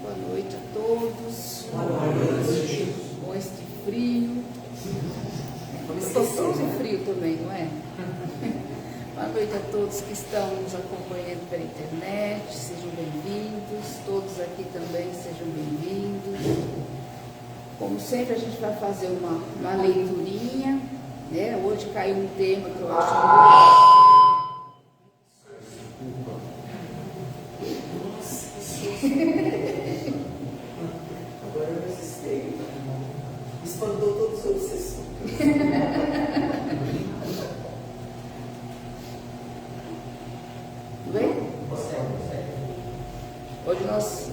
Boa noite a todos. Boa noite. Com este frio. Gostoso e frio também, não é? Boa noite a todos que estão nos acompanhando pela internet. Sejam bem-vindos. Todos aqui também sejam bem-vindos. Como sempre, a gente vai fazer uma leiturinha, né? Hoje caiu um tema que eu acho muito... Agora eu assistei. Espantou todos os obsessores. Tudo bem? Hoje nós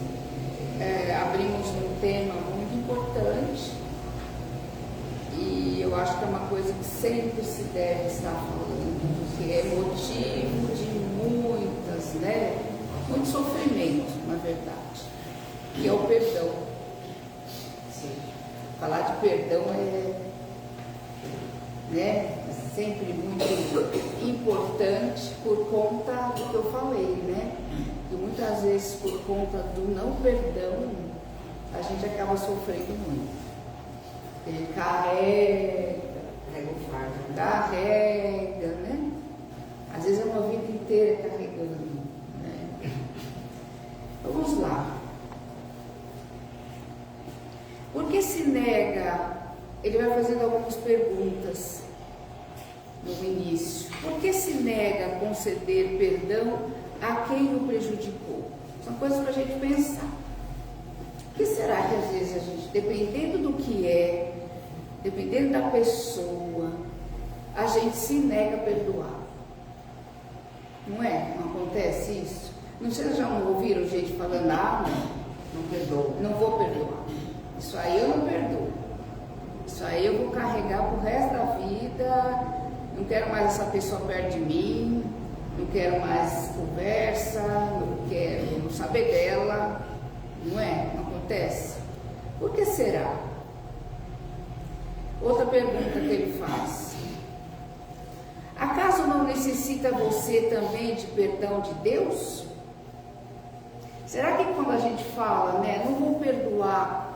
abrimos um tema muito importante e eu acho que é uma coisa que sempre se deve estar falando, que é motivo de muitas, muito sofrimento, na verdade, que é o perdão. Sim. Falar de perdão é sempre muito importante por conta do que eu falei, E muitas vezes por conta do não perdão, a gente acaba sofrendo muito. Ele carrega o fardo. Carrega, Às vezes é uma vida inteira carregando, Vamos lá. Por que se nega? Ele vai fazendo algumas perguntas no início. Por que se nega a conceder perdão a quem o prejudicou? São coisas para a gente pensar. Por que será que às vezes a gente, dependendo do que é, dependendo da pessoa, a gente se nega a perdoar? Não é? Não acontece isso? Não sei se já ouviram gente falando, Não perdoa. não vou perdoar. Isso aí eu não perdoo. Isso aí eu vou carregar pro resto da vida. Não quero mais essa pessoa perto de mim. Não quero mais conversa. Não quero saber dela. Não é? Não acontece? Por que será? Outra pergunta que ele faz. Acaso não necessita você também de perdão de Deus? Será que quando a gente fala, não vou perdoar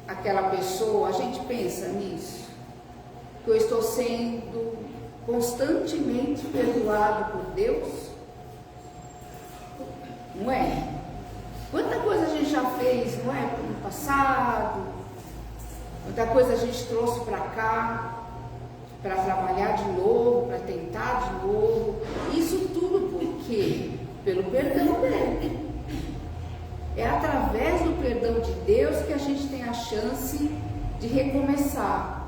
aquela pessoa, a gente pensa nisso? Que eu estou sendo constantemente perdoado por Deus? Não é? Quanta coisa a gente já fez, não é? No passado, quanta coisa a gente trouxe para cá, para trabalhar de novo, para tentar de novo. Isso tudo por quê? Pelo perdão dele. É através do perdão de Deus que a gente tem a chance de recomeçar,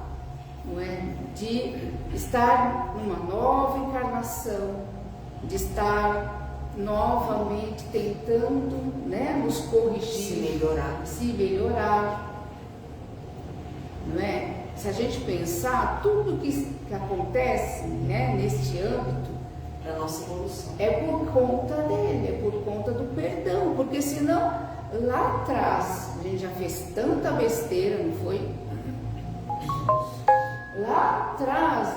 não é? De estar numa nova encarnação, de estar novamente tentando, nos corrigir, se melhorar, não é? Se a gente pensar, tudo que acontece, neste âmbito, para a nossa evolução. É por conta dele, é por conta do perdão, porque senão lá atrás a gente já fez tanta besteira, não foi? Lá atrás,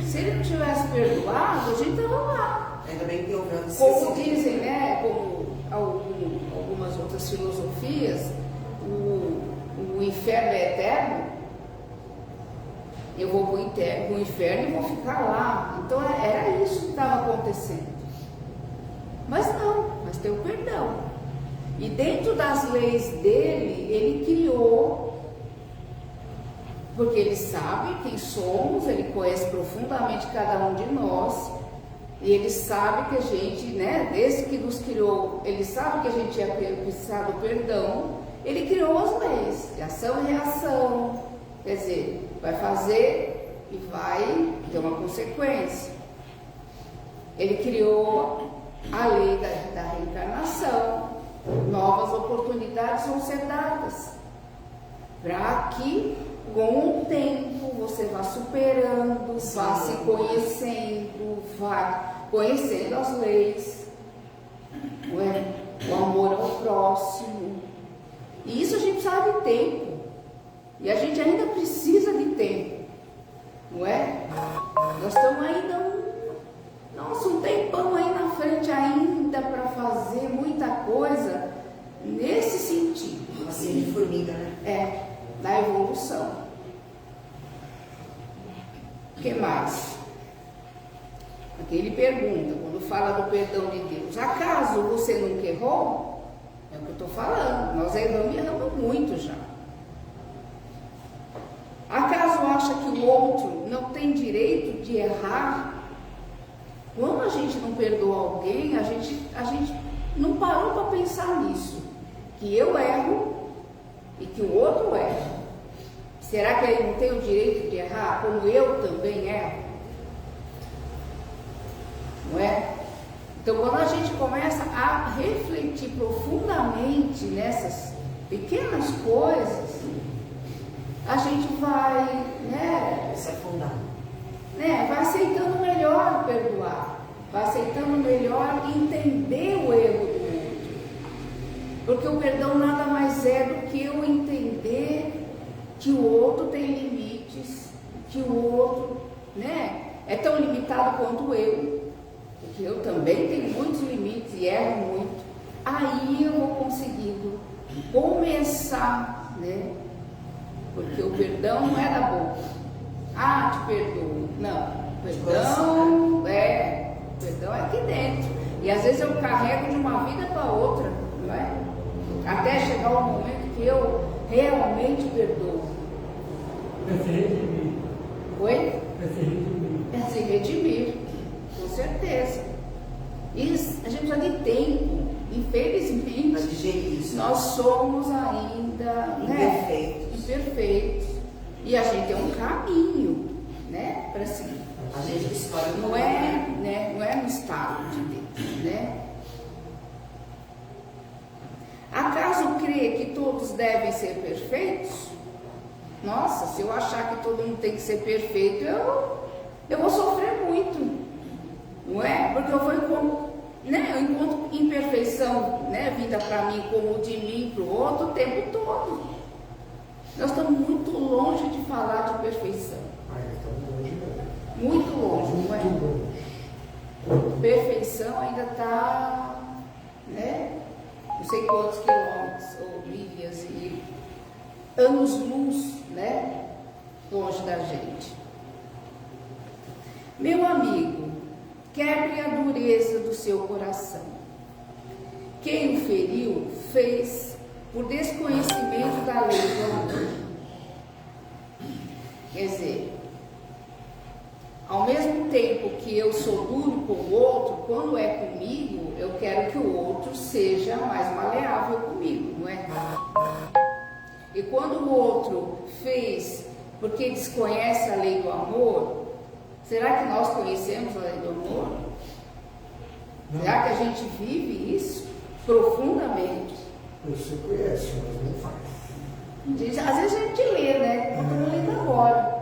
se ele não tivesse perdoado, a gente estava lá. Ainda bem que eu não Como dizem, como algumas outras filosofias, o inferno é eterno. Eu vou para o inferno e vou ficar lá. Então era isso que estava acontecendo. Mas não, mas tem o perdão. E dentro das leis dele, ele criou, porque ele sabe quem somos, ele conhece profundamente cada um de nós, e ele sabe que a gente, desde que nos criou, ele sabe que a gente ia precisar do perdão, ele criou as leis, de ação e reação. Quer dizer, vai fazer e vai ter uma consequência. Ele criou a lei da reencarnação. Novas oportunidades vão ser dadas para que, com o tempo, você vá superando, vá se conhecendo, vá conhecendo as leis, o amor ao próximo. E isso a gente precisa de tempo. E a gente ainda precisa de tempo, não é? Nós estamos ainda um tempão aí na frente ainda para fazer muita coisa formiga, né? Na evolução. O que mais? Aqui ele pergunta, quando fala do perdão de Deus, acaso você nunca errou? É o que eu estou falando, nós erramos muito já. Acaso acha que o outro não tem direito de errar? Quando a gente não perdoa alguém, a gente não parou para pensar nisso. Que eu erro e que o outro erra. Será que ele não tem o direito de errar, como eu também erro? Não é? Então, quando a gente começa a refletir profundamente nessas pequenas coisas, a gente vai, Se afundar. vai aceitando melhor perdoar, vai aceitando melhor entender o erro do outro. Porque o perdão nada mais é do que eu entender que o outro tem limites, que o outro, é tão limitado quanto eu. Porque eu também tenho muitos limites e erro muito. Aí eu vou conseguindo começar, porque o perdão não é da boca. Te perdoo. Não, perdão é aqui dentro. E às vezes eu carrego de uma vida para outra, não é? Até chegar o momento que eu realmente perdoo. É se redimir. Oi? É se redimir. É se redimir, com certeza. E a gente precisa de tempo. Infelizmente, Para digerir isso. nós somos ainda imperfeitos. E a gente tem um caminho, para seguir. A gente escolhe o Não caminho. não é no estado de Deus, Acaso crê que todos devem ser perfeitos? Nossa, se eu achar que todo mundo tem que ser perfeito, eu vou sofrer muito, não é? Porque eu encontro imperfeição, vinda para mim como de mim para o outro o tempo todo. Nós estamos muito longe de falar de perfeição. Estamos longe mesmo. Muito longe, não é? Muito longe. Perfeição ainda está, não sei quantos quilômetros ou milhas e anos-luz, longe da gente. Meu amigo, quebre a dureza do seu coração. Quem o feriu fez por desconhecimento da lei do amor. Quer dizer, ao mesmo tempo que eu sou duro com o outro, quando é comigo, eu quero que o outro seja mais maleável comigo, não é? E quando o outro fez porque desconhece a lei do amor, será que nós conhecemos a lei do amor? Não. Será que a gente vive isso profundamente? Você conhece, mas não faz. Às vezes a gente lê, como eu tô lendo agora.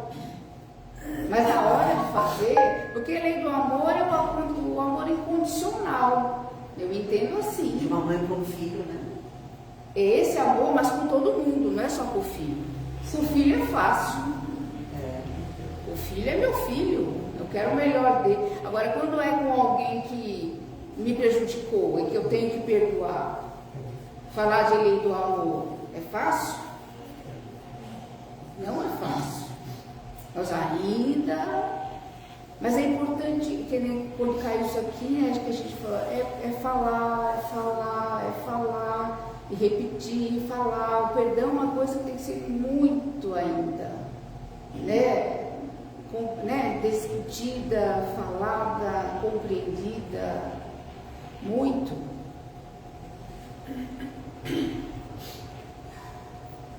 Mas na hora de fazer, porque a lei do amor é o amor incondicional. Eu entendo assim. De uma mãe para um filho, né? Esse amor, mas com todo mundo, não é só com o filho. Com o filho é fácil. O filho é meu filho. Eu quero o melhor dele. Agora, quando é com alguém que me prejudicou e que eu tenho que perdoar, falar de lei do amor, é fácil? Não é fácil. Nós ainda... Mas é importante, que nem quando cai isso aqui, acho que a gente fala, é falar, e repetir, falar. O perdão é uma coisa que tem que ser muito ainda, discutida, falada, compreendida, muito.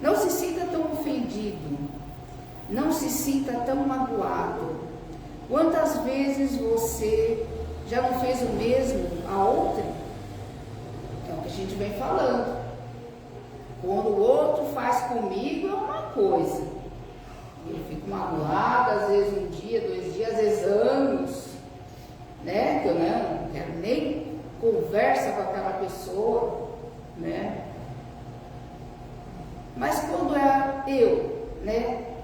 Não se sinta tão ofendido, não se sinta tão magoado. Quantas vezes você já não fez o mesmo a outra? É o que a gente vem falando. Quando o outro faz comigo é uma coisa. Eu fico magoada, às vezes um dia, 2 dias, às vezes anos, que eu não quero nem conversa com aquela pessoa, Mas quando é eu,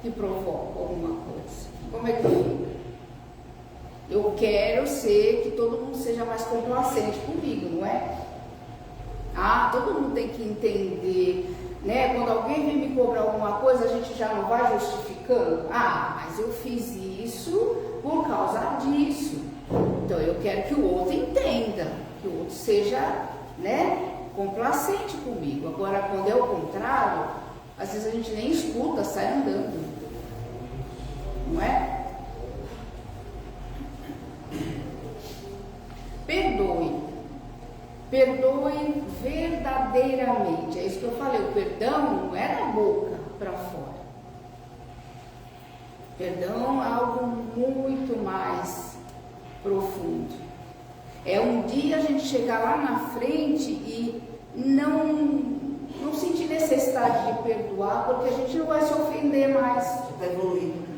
que provoco alguma coisa, como é que fica? Eu quero que todo mundo seja mais complacente comigo, não é? Todo mundo tem que entender né? Quando alguém vem me cobrar alguma coisa, a gente já não vai justificando. Ah, mas eu fiz isso por causa disso. Então eu quero que o outro entenda, que o outro seja, né, complacente comigo. Agora, quando é o contrário, às vezes a gente nem escuta, sai andando. Não é? Perdoe. Perdoe verdadeiramente. É isso que eu falei. O perdão não é da boca para fora. Perdão é algo muito mais profundo. É um dia a gente chegar lá na frente e não sentir necessidade de perdoar, porque a gente não vai se ofender mais. Está evoluindo.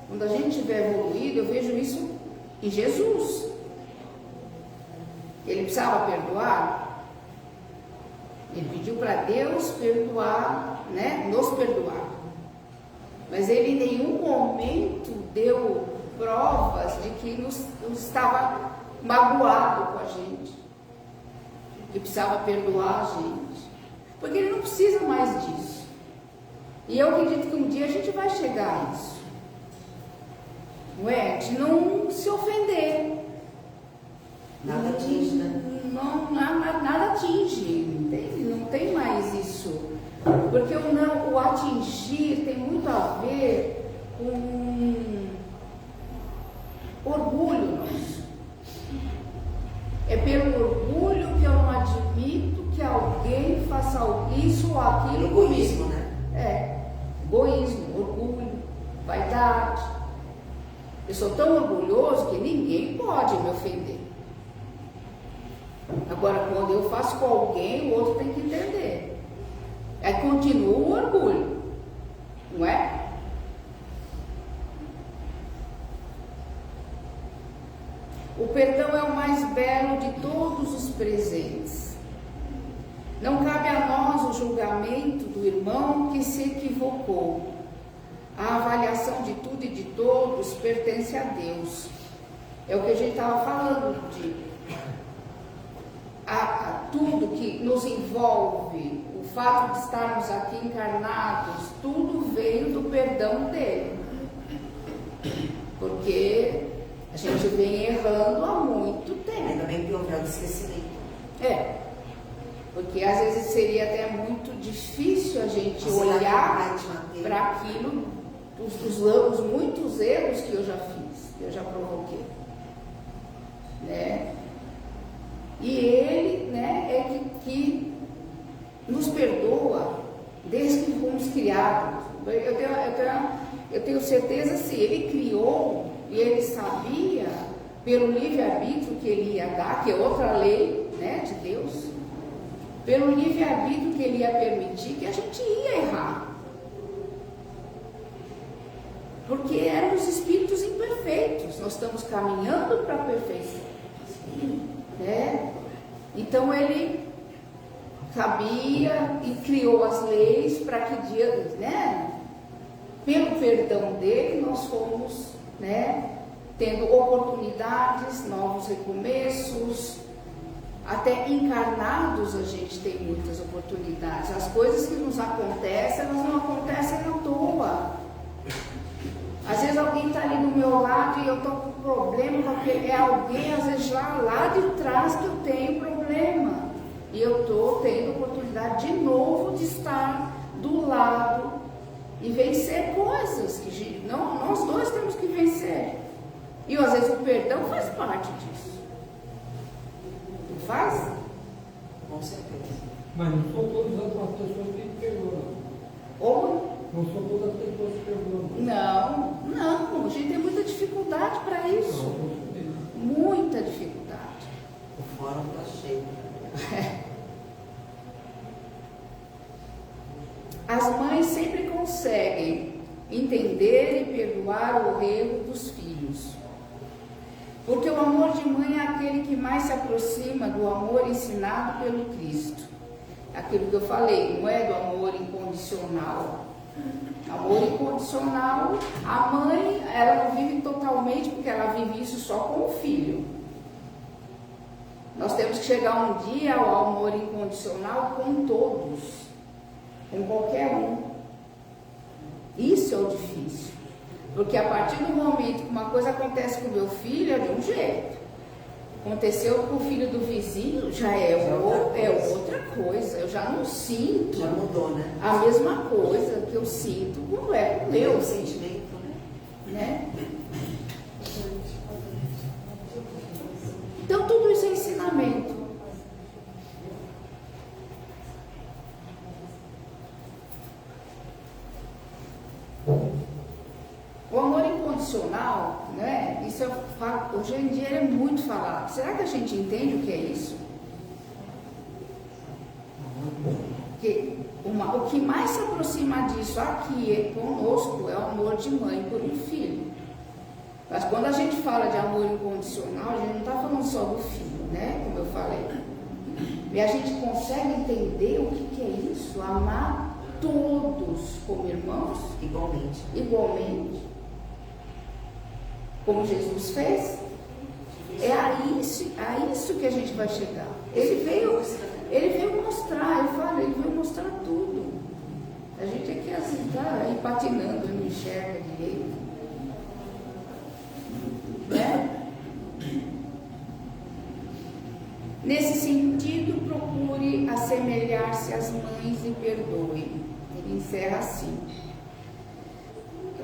Quando a gente estiver evoluído, eu vejo isso em Jesus. Ele precisava perdoar. Ele pediu para Deus perdoar, né? Nos perdoar. Mas ele em nenhum momento deu provas de que nos estava magoado com a gente. Ele precisava perdoar a gente. Porque ele não precisa mais disso. E eu acredito que um dia a gente vai chegar a isso. Não é? De não se ofender. Nada atinge, né? Nada atinge. Não tem mais isso. Porque o atingir tem muito a ver com orgulho nosso. É pelo orgulho que eu não admito que alguém faça isso ou aquilo. Egoísmo, comigo. né? Egoísmo, orgulho, vaidade. Eu sou tão orgulhoso que ninguém pode me ofender. Agora, quando eu faço com alguém, o outro tem que entender. Aí continua o orgulho, não é? O perdão é o mais belo de todos os presentes. Não cabe a nós o julgamento do irmão que se equivocou. A avaliação de tudo e de todos pertence a Deus. É o que a gente estava falando de tudo que nos envolve, o fato de estarmos aqui encarnados, tudo veio do perdão dele. Porque a gente vem errando há muito tempo. Ainda bem que houve o esquecimento. Porque às vezes seria até muito difícil a gente olhar para aquilo, os muitos erros que eu já fiz, que eu já provoquei. Né? E ele, né, é que nos perdoa desde que fomos criados. Eu tenho certeza, se ele criou e ele sabia, pelo livre-arbítrio que ele ia dar, que é outra lei, né, de Deus, pelo livre-arbítrio que ele ia permitir, que a gente ia errar. Porque éramos espíritos imperfeitos, nós estamos caminhando para a perfeição. Né? Então ele sabia e criou as leis para que, né, pelo perdão dele, nós fomos, né, tendo oportunidades, novos recomeços. Até encarnados a gente tem muitas oportunidades. As coisas que nos acontecem, elas não acontecem à toa. Às vezes alguém está ali do meu lado e eu estou com problema, porque é alguém, às vezes, lá de trás que eu tenho problema. E eu estou tendo oportunidade de novo de estar do lado e vencer coisas que nós dois temos que vencer. E às vezes o perdão faz parte disso. Não faz? Com certeza. Mas não são todas as pessoas que perdoam. Ou Não são todas as pessoas que perdoam. não, a gente tem muita dificuldade para isso. Muita dificuldade. O fórum está cheio. As mães sempre conseguem entender e perdoar o erro dos filhos. Porque o amor de mãe é aquele que mais se aproxima do amor ensinado pelo Cristo. Aquilo que eu falei, não é do amor incondicional. Amor incondicional, a mãe, ela não vive totalmente, porque ela vive isso só com o filho. Nós temos que chegar um dia ao amor incondicional com todos. com qualquer um. Isso é o difícil. Porque a partir do momento que uma coisa acontece com o meu filho, é de um jeito. Aconteceu com o filho do vizinho, já é outra coisa. Eu já não sinto Já mudou, né? a mesma coisa que eu sinto quando é com o Meu meu, sentimento, né? né? Então tudo isso é ensinamento. O amor incondicional, né? Isso hoje em dia é muito falado. Será que a gente entende o que é isso? Que o que mais se aproxima disso aqui conosco é o amor de mãe por um filho. Mas quando a gente fala de amor incondicional, a gente não está falando só do filho, né? Como eu falei. E a gente consegue entender o que é isso? Amar todos como irmãos, igualmente, como Jesus fez. É a isso que a gente vai chegar. Ele veio mostrar, ele veio mostrar tudo. A gente aqui assim está aí patinando, não enxerga direito. Né? Nesse sentido, procure assemelhar-se às mães e perdoe. Ele encerra assim.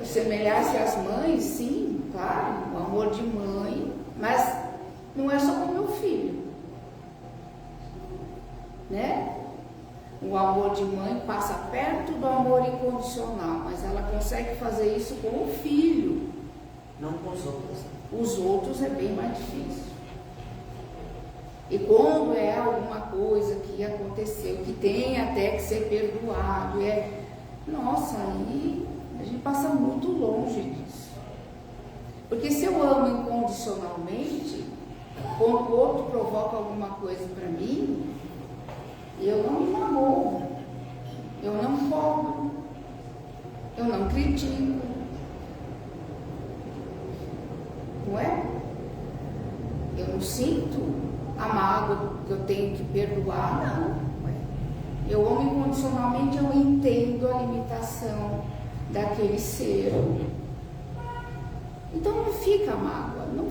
Assemelhar-se às mães, sim, claro, o amor de mãe, mas não é só com o meu filho, né? O amor de mãe passa perto do amor incondicional, mas ela consegue fazer isso com o filho. Não com os outros. Os outros é bem mais difícil. E quando é alguma coisa que aconteceu, que tem até que ser perdoado, nossa, aí a gente passa muito longe disso. Porque se eu amo incondicionalmente, quando o outro provoca alguma coisa para mim, eu não me magoo, eu não cobro, eu não critico. Não é? Eu não sinto a mágoa que eu tenho que perdoar, não. Eu amo incondicionalmente, eu entendo a limitação daquele ser. Então não fica mágoa, não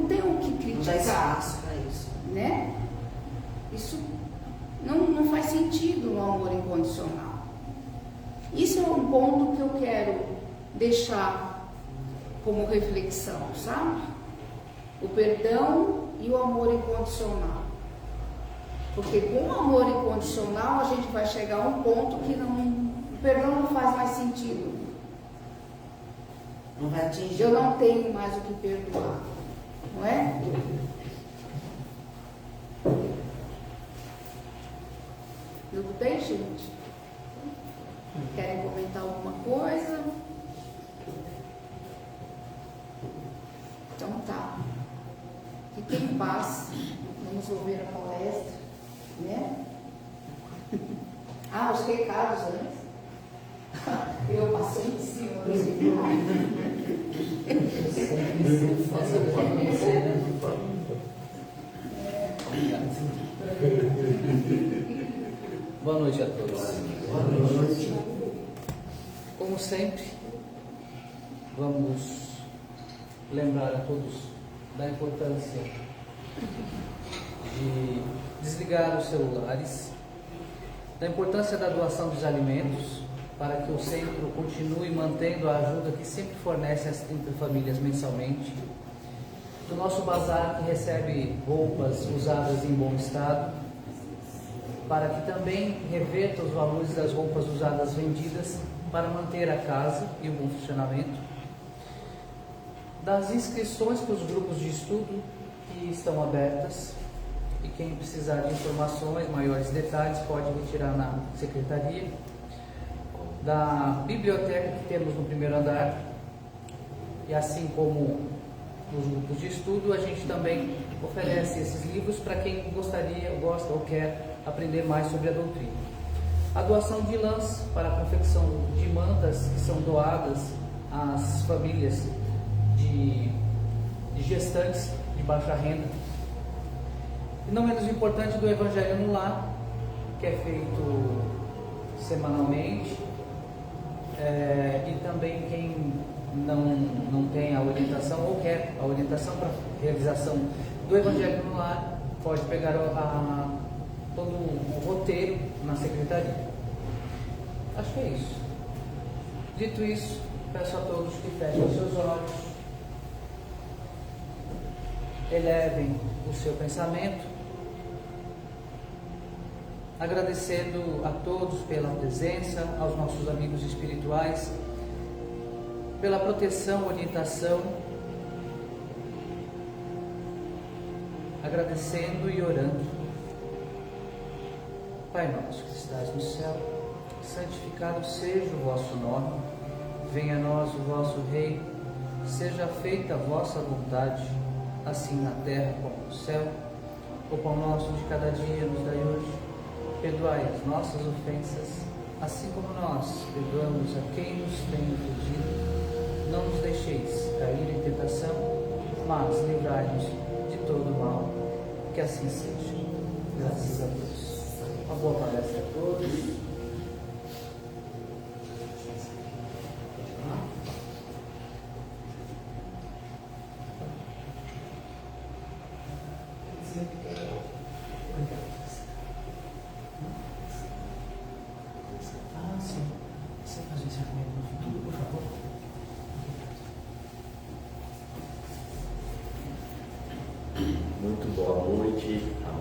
tem o que criticar. Não dá espaço para isso. Né? Isso não faz sentido no amor incondicional. Isso é um ponto que eu quero deixar como reflexão, sabe? O perdão e o amor incondicional. Porque com o amor incondicional a gente vai chegar a um ponto que o perdão não faz mais sentido. Não vai atingir. Eu não tenho mais o que perdoar. Não é? Tudo bem, gente? Querem comentar alguma coisa? Então tá. Fiquem em paz. Vamos ouvir a palestra, né? Os recados antes. Eu passei em cima dos Boa noite a todos. Boa noite. Como sempre, vamos lembrar a todos da importância de desligar os celulares, da importância da doação dos alimentos, para que o centro continue mantendo a ajuda que sempre fornece às 30 famílias mensalmente, do nosso bazar que recebe roupas usadas em bom estado, para que também reverta os valores das roupas usadas vendidas para manter a casa e o bom funcionamento, das inscrições para os grupos de estudo que estão abertas, e quem precisar de informações, maiores detalhes, pode retirar na secretaria, da biblioteca que temos no primeiro andar, e assim como nos grupos de estudo, a gente também oferece esses livros para quem gosta ou quer aprender mais sobre a doutrina. A doação de lãs para a confecção de mantas que são doadas às famílias de gestantes de baixa renda. E não menos importante, do Evangelho no Lar, que é feito semanalmente. E também quem não tem a orientação ou quer a orientação para realização do Evangelho no Lar, pode pegar todo o roteiro na secretaria. Acho que é isso. Dito isso, peço a todos que fechem os seus olhos, elevem o seu pensamento, agradecendo a todos pela presença, aos nossos amigos espirituais, pela proteção, orientação, agradecendo e orando. Pai nosso que estás no céu, santificado seja o vosso nome, venha a nós o vosso reino, seja feita a vossa vontade, assim na terra como no céu. O pão nosso de cada dia nos dai hoje, perdoai as nossas ofensas, assim como nós perdoamos a quem nos tem ofendido. Não nos deixeis cair em tentação, mas livrai-nos de todo o mal. Que assim seja. Graças a Deus. Uma boa palestra a todos. Sim. Você faz o encerramento no futuro, por favor? Muito boa noite,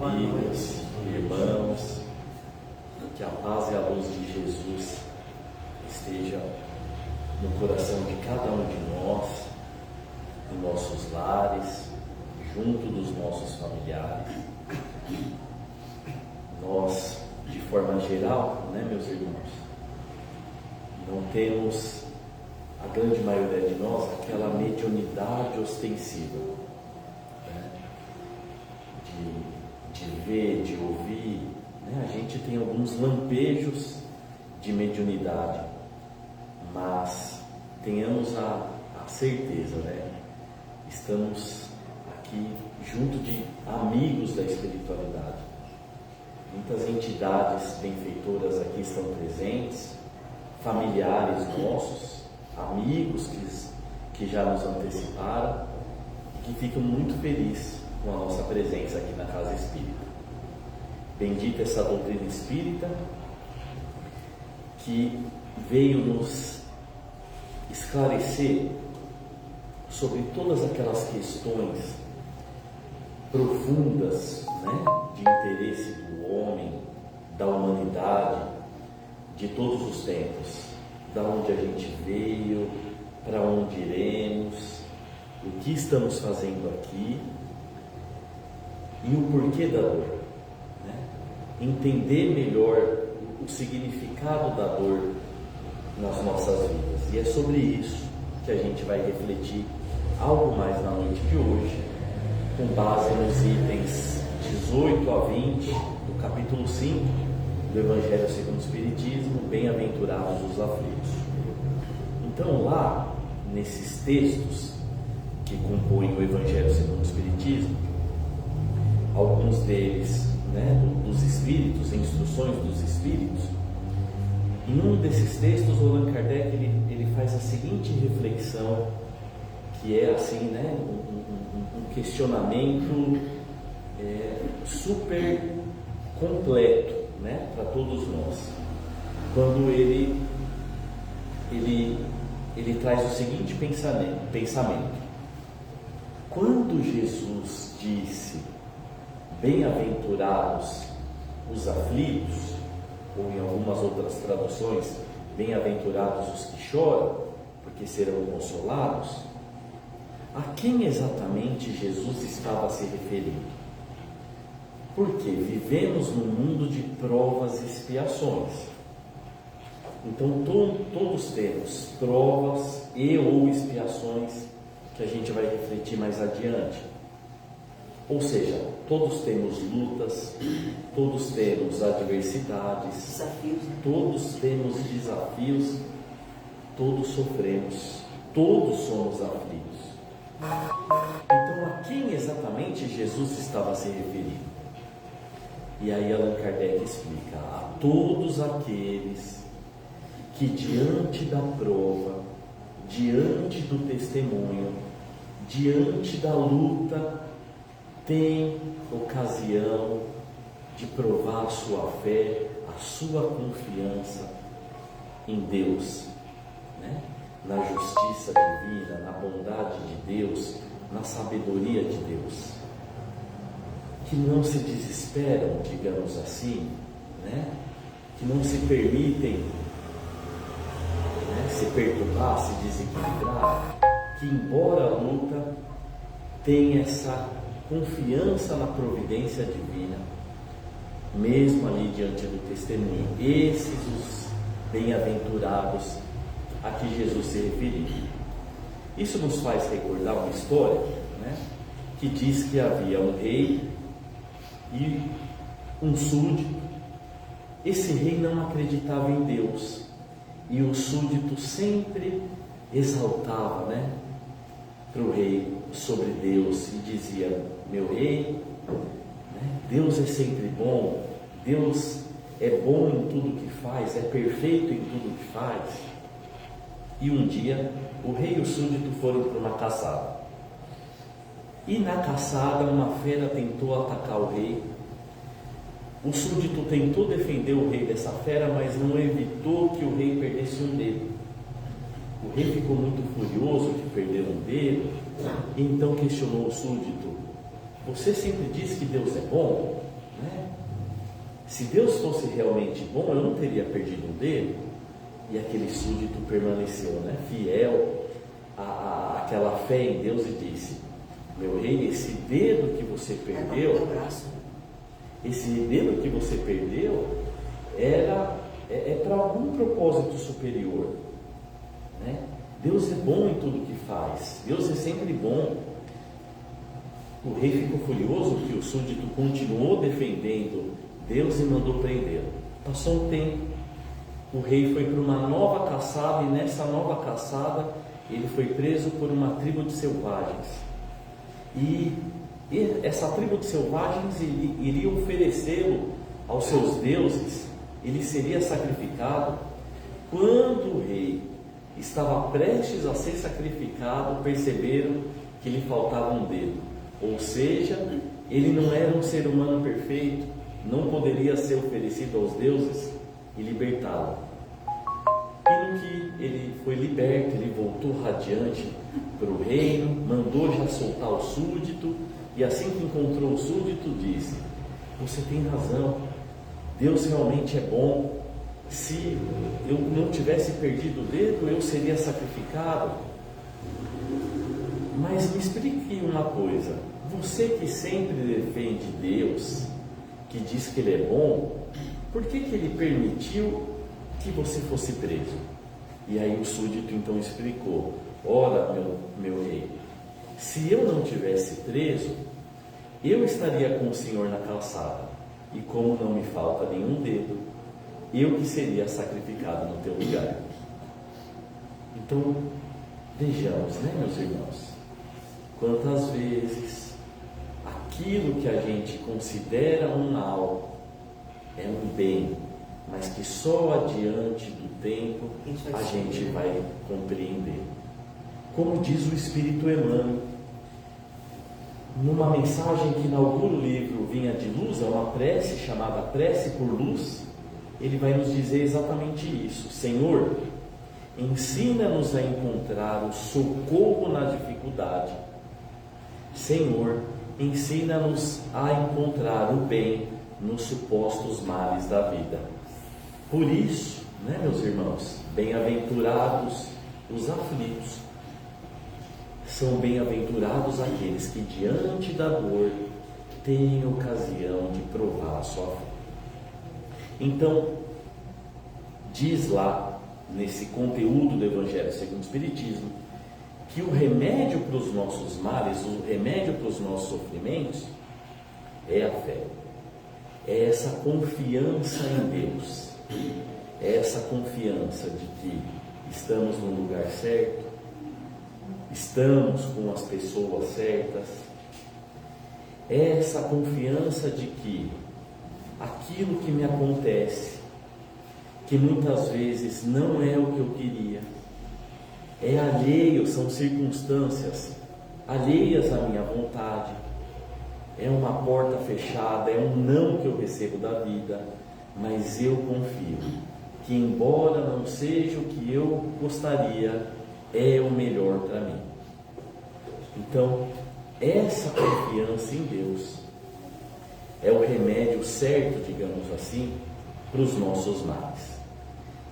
amigos, irmãos. Que a paz e a luz de Jesus esteja no coração de cada um de nós, em nossos lares, junto dos nossos familiares. Nós, de forma geral, meus irmãos, não temos, a grande maioria de nós, aquela mediunidade ostensiva, de ver, de ouvir, A gente tem alguns lampejos de mediunidade, mas tenhamos a certeza, Estamos aqui junto de amigos da espiritualidade. Muitas entidades benfeitoras aqui estão presentes, familiares nossos, amigos que já nos anteciparam e que ficam muito felizes com a nossa presença aqui na Casa Espírita. Bendita essa doutrina espírita que veio nos esclarecer sobre todas aquelas questões profundas, de interesse do homem, da humanidade, de todos os tempos, da onde a gente veio, para onde iremos, o que estamos fazendo aqui e o porquê da dor, entender melhor o significado da dor nas nossas vidas. E é sobre isso que a gente vai refletir algo mais na noite de hoje, com base nos itens 18 a 20 do capítulo 5 do Evangelho segundo o Espiritismo, Bem-aventurados os aflitos. Então, lá nesses textos que compõem o Evangelho segundo o Espiritismo, alguns deles, dos Espíritos, instruções dos Espíritos, em um desses textos, Allan Kardec ele faz a seguinte reflexão, que é assim, um questionamento super completo, para todos nós, quando ele traz o seguinte pensamento: quando Jesus disse bem-aventurados os aflitos, ou em algumas outras traduções, bem-aventurados os que choram, porque serão consolados, a quem exatamente Jesus estava se referindo? Porque vivemos num mundo de provas e expiações. Então todos temos provas e ou expiações que a gente vai refletir mais adiante. Ou seja, todos temos lutas, todos temos adversidades, desafios, todos temos desafios, todos sofremos, todos somos aflitos. Então, a quem exatamente Jesus estava se referindo? E aí Allan Kardec explica: a todos aqueles que diante da prova, diante do testemunho, diante da luta, têm ocasião de provar a sua fé, a sua confiança em Deus, né? Na justiça divina, na bondade de Deus, na sabedoria de Deus, que não se desesperam, digamos assim, né? Que não se permitem, né, se perturbar, se desequilibrar, que embora a luta tenha essa confiança na providência divina, mesmo ali diante do testemunho. Esses os bem-aventurados a que Jesus se referiu. Isso nos faz recordar uma história, né, que diz que havia um rei e um súdito. Esse rei não acreditava em Deus e o súdito sempre exaltava, né, para o rei sobre Deus e dizia: meu rei, né, Deus é sempre bom, Deus é bom em tudo que faz, é perfeito em tudo que faz. E um dia o rei e o súdito foram para uma caçada, e na caçada uma fera tentou atacar o rei. O súdito tentou defender o rei dessa fera, mas não evitou que o rei perdesse um dedo. O rei ficou muito furioso de perder um dedo, e então questionou o súdito: você sempre diz que Deus é bom, né? Se Deus fosse realmente bom, eu não teria perdido um dedo. E aquele súdito permaneceu, né, fiel àquela fé em Deus e disse: meu rei, esse dedo que você perdeu, esse dedo que você perdeu é para algum propósito superior, né? Deus é bom em tudo que faz, Deus é sempre bom. O rei ficou furioso que o súdito continuou defendendo Deus e mandou prendê-lo. Passou um tempo, o rei foi para uma nova caçada, e nessa nova caçada ele foi preso por uma tribo de selvagens. E essa tribo de selvagens iria oferecê-lo aos seus deuses, ele seria sacrificado. Quando o rei estava prestes a ser sacrificado, perceberam que lhe faltava um dedo, ou seja, ele não era um ser humano perfeito, não poderia ser oferecido aos deuses e libertá-lo. E no que ele foi liberto, ele voltou radiante para o reino, mandou já soltar o súdito, e assim que encontrou o súdito disse: você tem razão, Deus realmente é bom. Se eu não tivesse perdido o dedo, eu seria sacrificado. Mas me explique uma coisa: você que sempre defende Deus, que diz que Ele é bom, por que Ele permitiu que você fosse preso? E aí o súdito então explicou: ora, meu rei, se eu não tivesse preso, eu estaria com o Senhor na calçada, e como não me falta nenhum dedo, eu que seria sacrificado no teu lugar. Então, vejamos, né, meus irmãos, quantas vezes aquilo que a gente considera um mal é um bem, mas que só adiante do tempo a gente vai compreender. Como diz o Espírito Emmanuel, numa mensagem que inaugura o livro Vinha de Luz, é uma prece chamada Prece por Luz, ele vai nos dizer exatamente isso: Senhor, ensina-nos a encontrar o socorro na dificuldade. Senhor, ensina-nos a encontrar o bem nos supostos males da vida. Por isso, né, meus irmãos, bem-aventurados os aflitos. São bem-aventurados aqueles que diante da dor têm ocasião de provar a sua fé. Então, diz lá nesse conteúdo do Evangelho segundo o Espiritismo que o remédio para os nossos males, o remédio para os nossos sofrimentos é a fé. É essa confiança em Deus, é essa confiança de que estamos no lugar certo, estamos com as pessoas certas, é essa confiança de que aquilo que me acontece, que muitas vezes não é o que eu queria, é alheio, são circunstâncias alheias à minha vontade, é uma porta fechada, é um não que eu recebo da vida, mas eu confio que, embora não seja o que eu gostaria, é o melhor para mim. Então, essa confiança em Deus é o remédio certo, digamos assim, para os nossos males.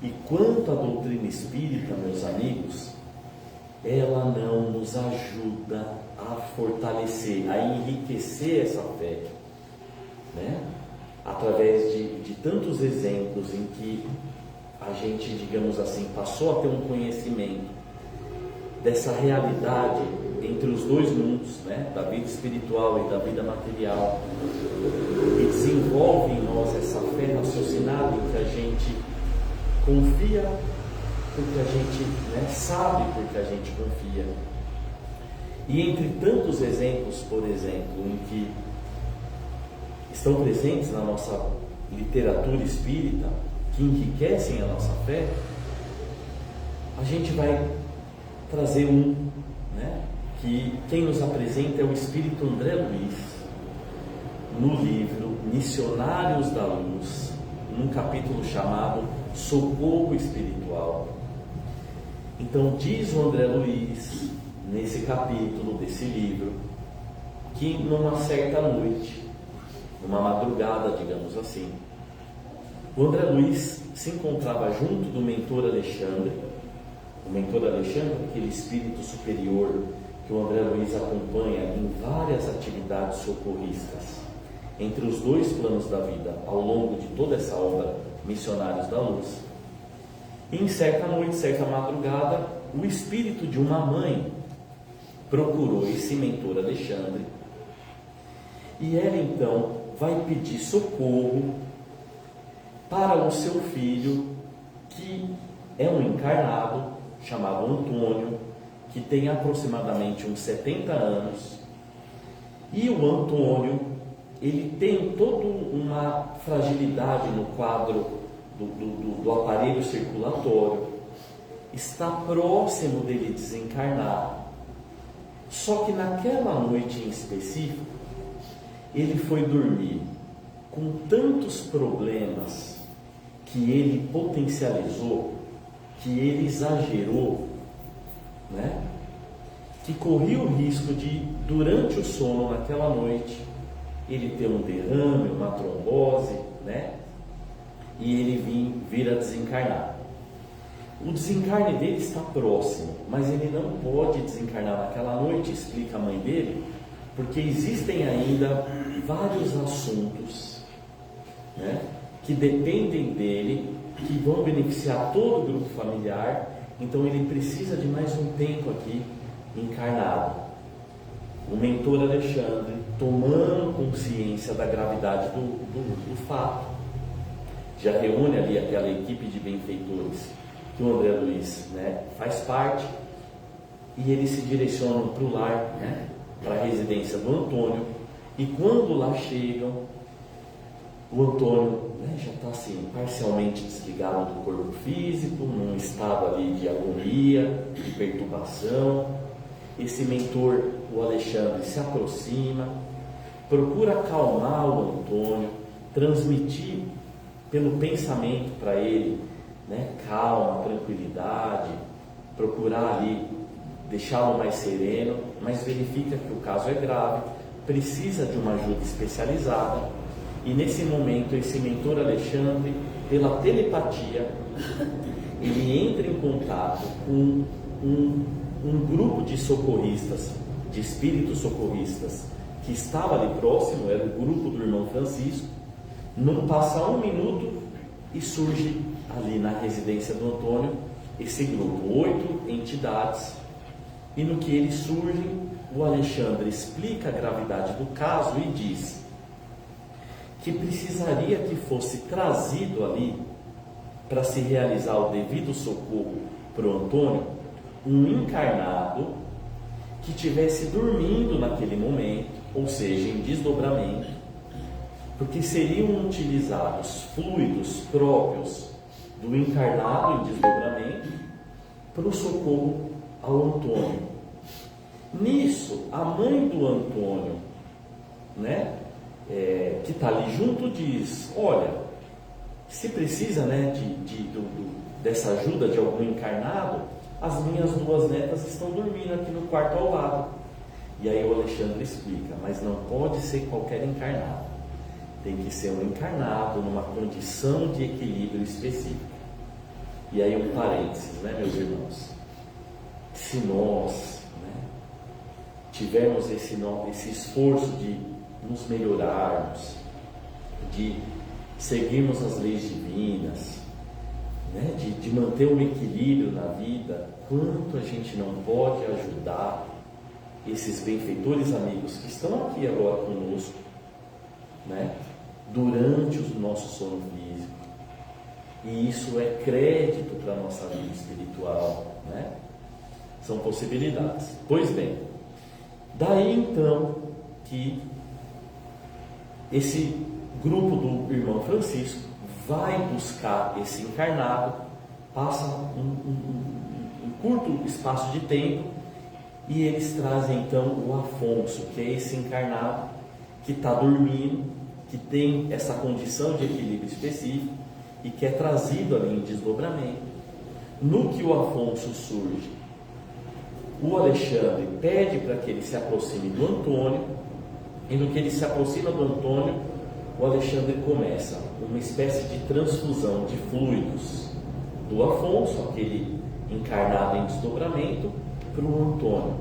E quanto à doutrina espírita, meus amigos, ela não nos ajuda a fortalecer, a enriquecer essa fé, né? Através de tantos exemplos em que a gente, digamos assim, passou a ter um conhecimento dessa realidade entre os dois mundos, né? Da vida espiritual e da vida material, e desenvolve em nós essa fé raciocinada em que a gente confia porque a gente, né, sabe porque a gente confia. E entre tantos exemplos, por exemplo, em que estão presentes na nossa literatura espírita, que enriquecem a nossa fé, a gente vai trazer né, que quem nos apresenta é o Espírito André Luiz, no livro Missionários da Luz, num capítulo chamado Socorro Espiritual. Então diz o André Luiz, nesse capítulo desse livro, que numa certa noite, numa madrugada, digamos assim, o André Luiz se encontrava junto do mentor Alexandre. O mentor Alexandre, aquele espírito superior que o André Luiz acompanha em várias atividades socorristas, entre os dois planos da vida, ao longo de toda essa obra Missionários da Luz. E em certa noite, certa madrugada, o espírito de uma mãe procurou esse mentor Alexandre, e ela então vai pedir socorro para o seu filho, que é um encarnado chamado Antônio, que tem aproximadamente uns 70 anos. E o Antônio, ele tem toda uma fragilidade no quadro do aparelho circulatório, está próximo dele desencarnar. Só que naquela noite em específico, ele foi dormir com tantos problemas que ele potencializou, que ele exagerou, né? Que corria o risco de, durante o sono naquela noite, ele ter um derrame, uma trombose, né? E ele vir a desencarnar. O desencarne dele está próximo, mas ele não pode desencarnar naquela noite, explica a mãe dele, porque existem ainda vários assuntos, né, que dependem dele, que vão beneficiar todo o grupo familiar. Então ele precisa de mais um tempo aqui encarnado. O mentor Alexandre, tomando consciência da gravidade do fato, já reúne ali aquela equipe de benfeitores que o André Luiz, né, faz parte, e eles se direcionam para o lar, né, para a residência do Antônio. E quando lá chegam, o Antônio, né, já está assim, parcialmente desligado do corpo físico, num estado ali de agonia, de perturbação. Esse mentor, o Alexandre, se aproxima, procura acalmar o Antônio, transmitir pelo pensamento para ele, né, calma, tranquilidade, procurar ali deixá-lo mais sereno, mas verifica que o caso é grave, precisa de uma ajuda especializada. E nesse momento, esse mentor Alexandre, pela telepatia, ele entra em contato com um grupo de socorristas, de espíritos socorristas, que estava ali próximo, era o grupo do irmão Francisco. Não passa um minuto e surge ali na residência do Antônio esse grupo, 8 entidades. E no que eles surgem, o Alexandre explica a gravidade do caso e diz que precisaria que fosse trazido ali, para se realizar o devido socorro para o Antônio, um encarnado que estivesse dormindo naquele momento, ou seja, em desdobramento, porque seriam utilizados fluidos próprios do encarnado em desdobramento para o socorro ao Antônio. Nisso, a mãe do Antônio, né, que está ali junto, diz: olha, se precisa, né, dessa ajuda de algum encarnado, as minhas 2 netas estão dormindo aqui no quarto ao lado. E aí o Alexandre explica: mas não pode ser qualquer encarnado, tem que ser um encarnado numa condição de equilíbrio específica. E aí um parênteses, né, meus irmãos? Se nós, né, tivermos esse esforço de nos melhorarmos, de seguirmos as leis divinas, né, de manter um equilíbrio na vida, quanto a gente não pode ajudar esses benfeitores amigos que estão aqui agora conosco, né, durante o nosso sono físico. E isso é crédito para a nossa vida espiritual, né? São possibilidades. Pois bem, daí então que esse grupo do irmão Francisco vai buscar esse encarnado, passa um curto espaço de tempo, e eles trazem então o Afonso, que é esse encarnado que está dormindo, que tem essa condição de equilíbrio específico e que é trazido ali em desdobramento. No que o Afonso surge, o Alexandre pede para que ele se aproxime do Antônio, e no que ele se aproxima do Antônio, o Alexandre começa uma espécie de transfusão de fluidos do Afonso, aquele encarnado em desdobramento, para o Antônio.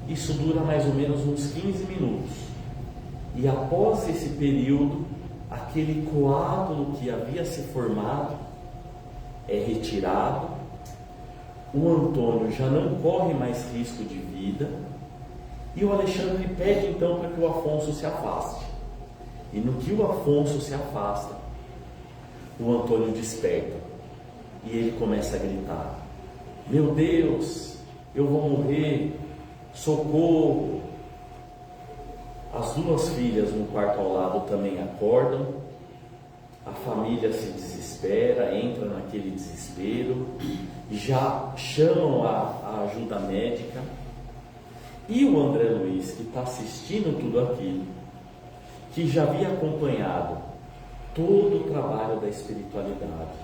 Isso dura mais ou menos uns 15 minutos. E após esse período, aquele coágulo que havia se formado é retirado. O Antônio já não corre mais risco de vida, e o Alexandre pede então para que o Afonso se afaste. E no que o Afonso se afasta, o Antônio desperta e ele começa a gritar: meu Deus, eu vou morrer, socorro! As 2 filhas no quarto ao lado também acordam, a família se desespera, entra naquele desespero, já chamam a ajuda médica. E o André Luiz, que está assistindo tudo aquilo, que já havia acompanhado todo o trabalho da espiritualidade,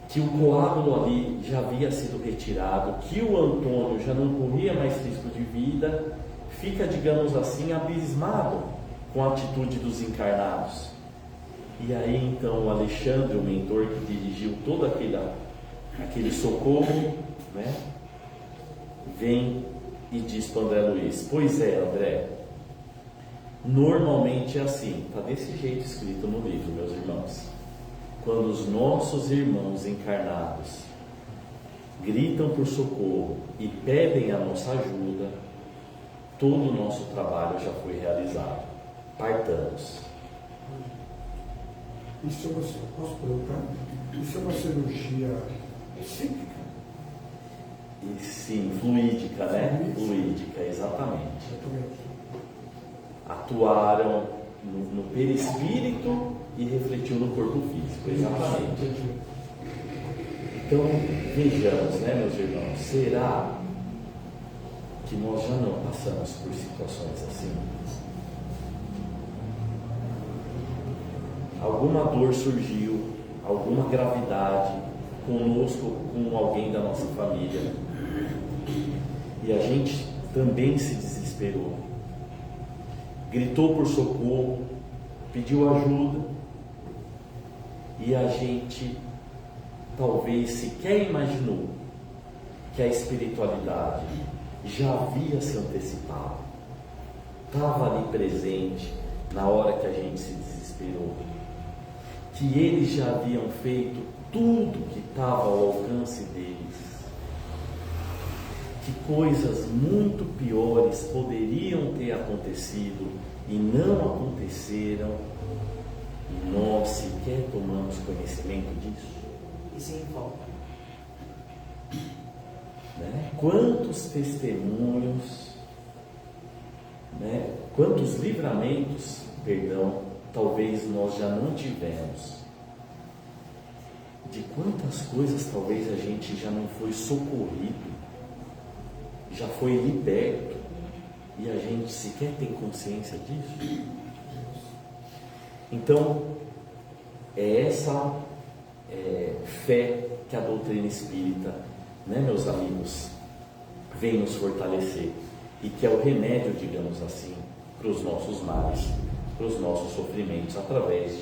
que o coágulo ali já havia sido retirado, que o Antônio já não corria mais risco de vida, fica, digamos assim, abismado com a atitude dos encarnados. E aí então o Alexandre, o mentor que dirigiu todo aquele socorro, né, vem e diz para o André Luiz: pois é, André, normalmente é assim, está desse jeito escrito no livro, meus irmãos. Quando os nossos irmãos encarnados gritam por socorro e pedem a nossa ajuda, todo o nosso trabalho já foi realizado. Partamos. Isso é uma, posso perguntar? Isso é uma cirurgia psíquica? E sim, fluídica, né? Fluídica, exatamente. Atuaram no perispírito e refletiu no corpo físico, exatamente. Então, vejamos, né, meus irmãos, será que nós já não passamos por situações assim? Alguma dor surgiu, alguma gravidade conosco, com alguém da nossa família, e a gente também se desesperou, gritou por socorro, pediu ajuda, e a gente talvez sequer imaginou que a espiritualidade já havia se antecipado, estava ali presente na hora que a gente se desesperou, que eles já haviam feito tudo que estava ao alcance deles, que coisas muito piores poderiam ter acontecido e não aconteceram, e nós sequer tomamos conhecimento disso. E se envolve. Né? Quantos testemunhos, né? Quantos livramentos, perdão talvez nós já não tivemos. De quantas coisas talvez a gente já não foi socorrido, já foi liberto, e a gente sequer tem consciência disso. Então, é essa fé que a doutrina espírita, né, meus amigos, vem nos fortalecer, e que é o remédio, digamos assim, para os nossos males, para os nossos sofrimentos, através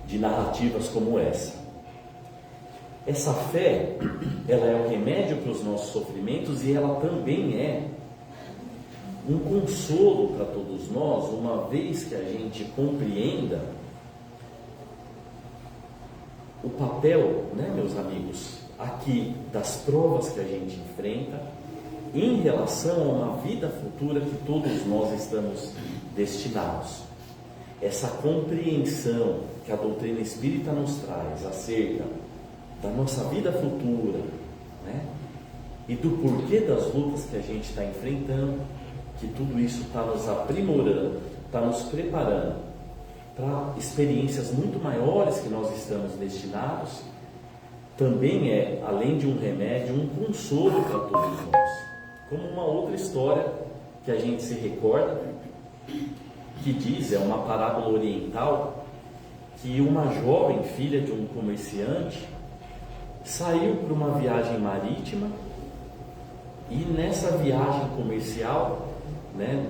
de narrativas como essa. Essa fé, ela é o remédio para os nossos sofrimentos, e ela também é um consolo para todos nós, uma vez que a gente compreenda o papel, né, meus amigos, aqui das provas que a gente enfrenta em relação a uma vida futura que todos nós estamos destinados. Essa compreensão que a doutrina espírita nos traz acerca da nossa vida futura, né, e do porquê das lutas que a gente está enfrentando, que tudo isso está nos aprimorando, está nos preparando para experiências muito maiores que nós estamos destinados, também é, além de um remédio, um consolo para todos nós. Como uma outra história que a gente se recorda, que diz, é uma parábola oriental, que uma jovem filha de um comerciante saiu para uma viagem marítima, e nessa viagem comercial, né,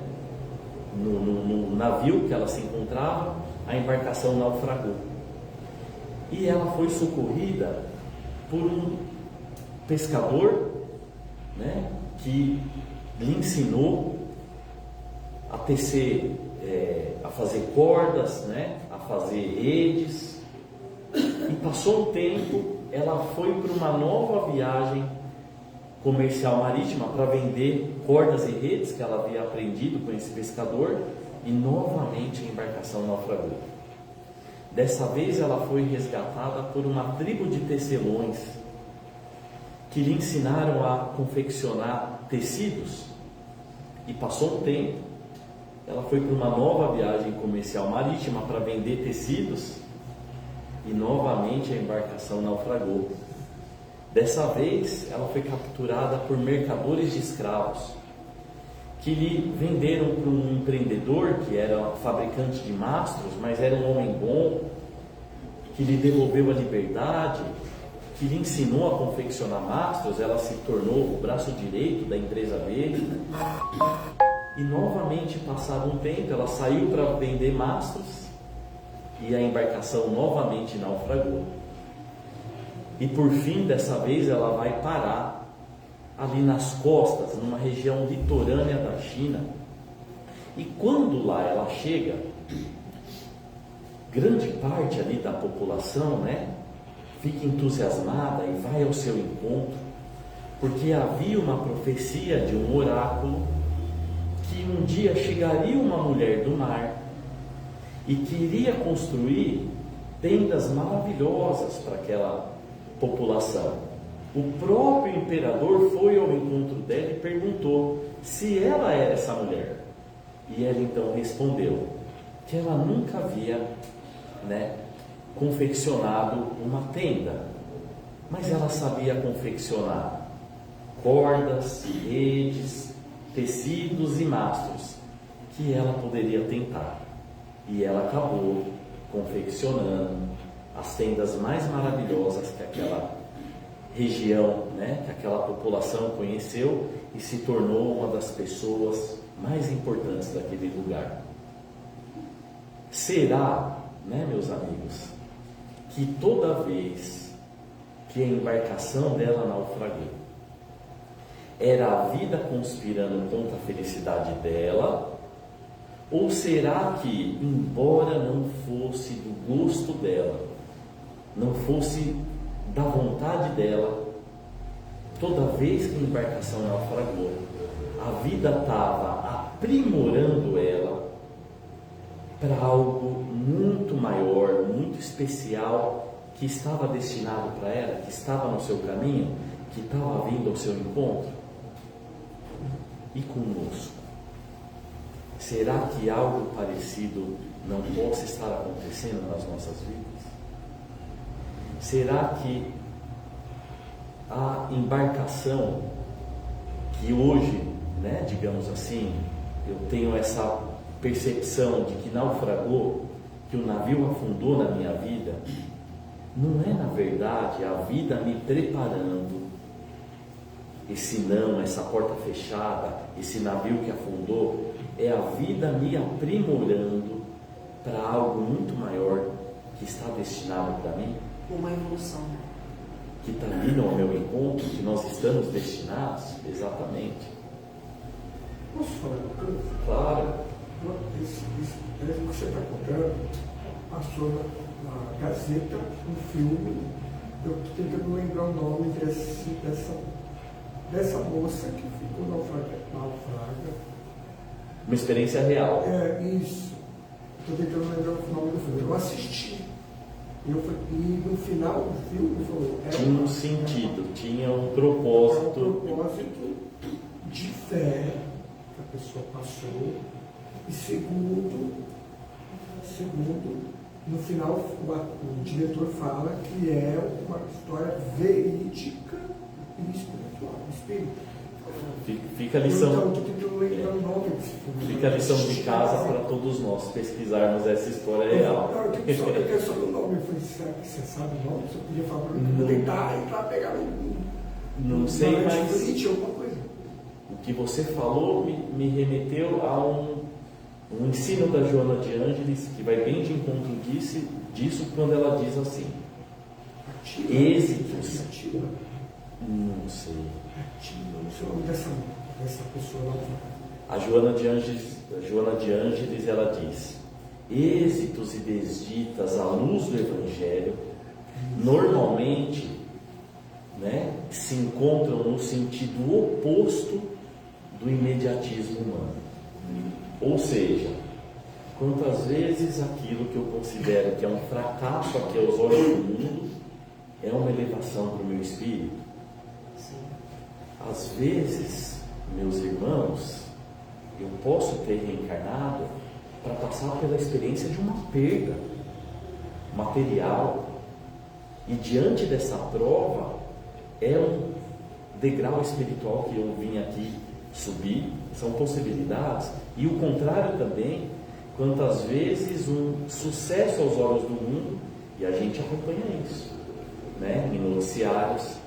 no navio que ela se encontrava, a embarcação naufragou. E ela foi socorrida por um pescador, né, que lhe ensinou a tecer, a fazer cordas, né, a fazer redes. E passou um tempo, ela foi para uma nova viagem comercial marítima para vender cordas e redes que ela havia aprendido com esse pescador, e novamente a embarcação naufragou. Dessa vez ela foi resgatada por uma tribo de tecelões que lhe ensinaram a confeccionar tecidos. E passou um tempo, ela foi para uma nova viagem comercial marítima para vender tecidos, e novamente a embarcação naufragou. Dessa vez ela foi capturada por mercadores de escravos, que lhe venderam para um empreendedor que era fabricante de mastros, mas era um homem bom, que lhe devolveu a liberdade, que lhe ensinou a confeccionar mastros. Ela se tornou o braço direito da empresa dele. E novamente, passado um tempo, ela saiu para vender mastros, e a embarcação novamente naufragou. E por fim, dessa vez, ela vai parar ali nas costas, numa região litorânea da China. E quando lá ela chega, grande parte ali da população, né, fica entusiasmada e vai ao seu encontro, porque havia uma profecia de um oráculo que um dia chegaria uma mulher do mar e que iria construir tendas maravilhosas para aquela população. O próprio imperador foi ao encontro dela e perguntou se ela era essa mulher. E ela então respondeu que ela nunca havia, né, confeccionado uma tenda, mas ela sabia confeccionar cordas, redes, tecidos e mastros que ela poderia tentar. E ela acabou confeccionando as tendas mais maravilhosas que aquela região, né, que aquela população conheceu, e se tornou uma das pessoas mais importantes daquele lugar. Será, né, meus amigos, que toda vez que a embarcação dela naufragou, era a vida conspirando contra a felicidade dela? Ou será que, embora não fosse do gosto dela, não fosse da vontade dela, toda vez que a embarcação naufragou, a vida estava aprimorando ela para algo muito maior, muito especial, que estava destinado para ela, que estava no seu caminho, que estava vindo ao seu encontro? E conosco? será que algo parecido não possa estar acontecendo nas nossas vidas? Será que a embarcação que hoje, né, digamos assim, eu tenho essa percepção de que naufragou, que o navio afundou na minha vida, não é na verdade a vida me preparando, esse não, essa porta fechada, esse navio que afundou, é a vida me aprimorando para algo muito maior que está destinado para mim? Uma evolução. Que está vindo ao meu encontro, que nós estamos destinados? Exatamente. Posso falar uma coisa? Claro. Isso que você está contando passou na Gazeta um filme. Eu estou tentando lembrar o nome dessa moça que ficou naufraga. Uma experiência real. É, isso. Estou tentando lembrar o nome do filme. Eu assisti. E no final do filme falou. Tinha um sentido, tinha um Era um propósito. propósito de fé que a pessoa passou. E segundo, no final o diretor fala que é uma história verídica e espiritual. Espírita. Fica a lição. Então, estou tentando lembrar o nome desse filme. Fica a lição de casa para todos nós pesquisarmos essa história real. Não, eu quero só o nome. Eu falei, será que você sabe o nome? Você podia falar para mim, eu vou tentar entrar, pegar Não sei, mas alguma coisa. o que você falou me remeteu a um ensino da Joana de Ângeles, que vai bem de encontro disso quando ela diz assim: êxitos. Não sei. Não sei o nome dessa pessoa lá. A Joana de Ângeles, ela diz: êxitos e desditas à luz do Evangelho normalmente, né, se encontram no sentido oposto do imediatismo humano. Ou seja, quantas vezes aquilo que eu considero que é um fracasso aqui aos olhos do mundo é uma elevação para o meu espírito. Às vezes, meus irmãos, eu posso ter reencarnado para passar pela experiência de uma perda material, e diante dessa prova é um degrau espiritual que eu vim aqui subir, são possibilidades. E o contrário também, quantas vezes um sucesso aos olhos do mundo, e a gente acompanha isso, né, em noticiários,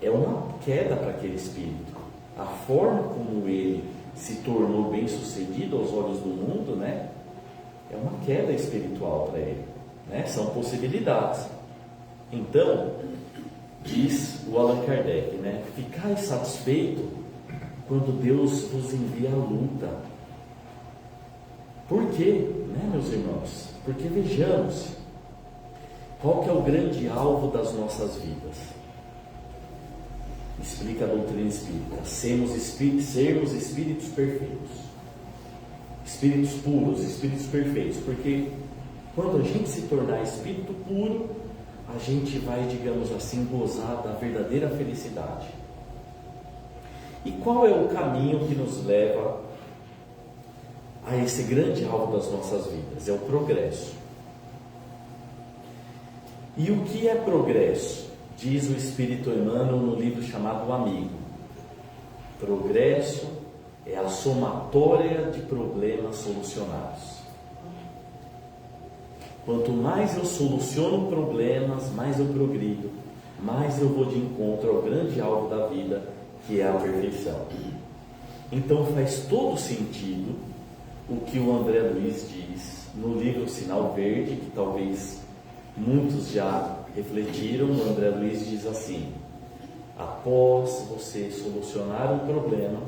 é uma queda para aquele espírito. A forma como ele se tornou bem sucedido aos olhos do mundo, né, é uma queda espiritual para ele, né? São possibilidades. Então, diz o Allan Kardec, né, ficai satisfeito quando Deus vos envia a luta. Por quê, né, meus irmãos? Porque vejamos, qual que é o grande alvo das nossas vidas? Explica a doutrina espírita: sermos espíritos perfeitos, espíritos puros, espíritos perfeitos. Porque quando a gente se tornar espírito puro, a gente vai, digamos assim, gozar da verdadeira felicidade. E qual é o caminho que nos leva a esse grande alvo das nossas vidas? É o progresso. E o que é progresso? Diz o Espírito Emmanuel no livro chamado O Amigo: progresso é a somatória de problemas solucionados. Quanto mais eu soluciono problemas, mais eu progrido, mais eu vou de encontro ao grande alvo da vida, que é a perfeição. Então faz todo sentido o que o André Luiz diz no livro Sinal Verde, que talvez muitos já refletiram. O André Luiz diz assim: após você solucionar um problema,